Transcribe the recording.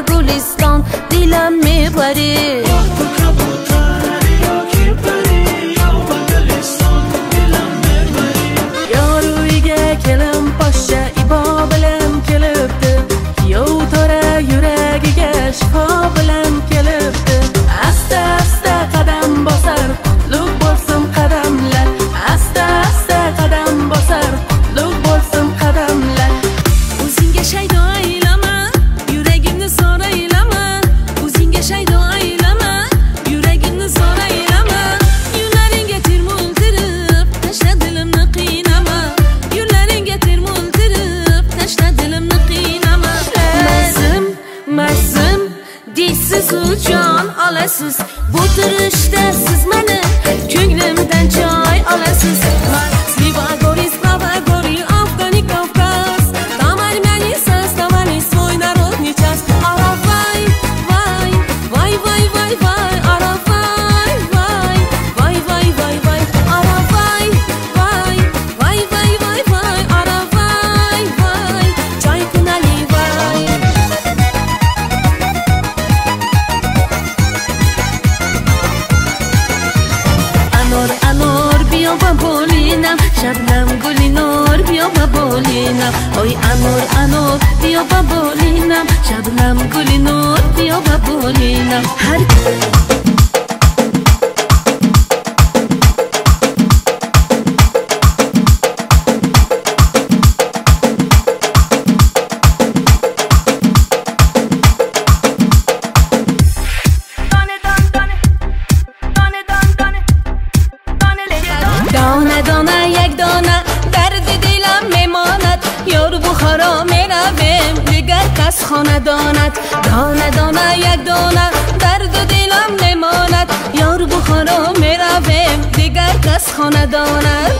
گلستان دلم میبری yaruiga kelim poshsha ibo bilan kelibdi kuyov to'ra yuragiga shifo bilan kelibdi asta asta qadam bosar qutlug' bo'lsin qadamlar asta asta qadam bosar qutlug' bo'lsin qadamlar o'zingga shaydo aylama yuragimni so'ra aylama o'zingga shaydo aylama yuragimni so'ra aylama yo'llaringga termultirib tashla dilimni qiynama yo'llaringga termultirib tashla dilimni qiynama mazim deysiz u jon olasiz bu turishda siz meni ko'nglimdan joy olasiz شبنم گلی نور بیا ببالینم اوی انور انور بیا ببالینم شبنم گلی نور بیا ببالینم دانه دانه یک دانه درد دلم میماند یار بخارا میرویم دیگر کس خانه داند دانه دانه یک دانه درد دلم میماند یار بخارا میرویم دیگر کس خانه داند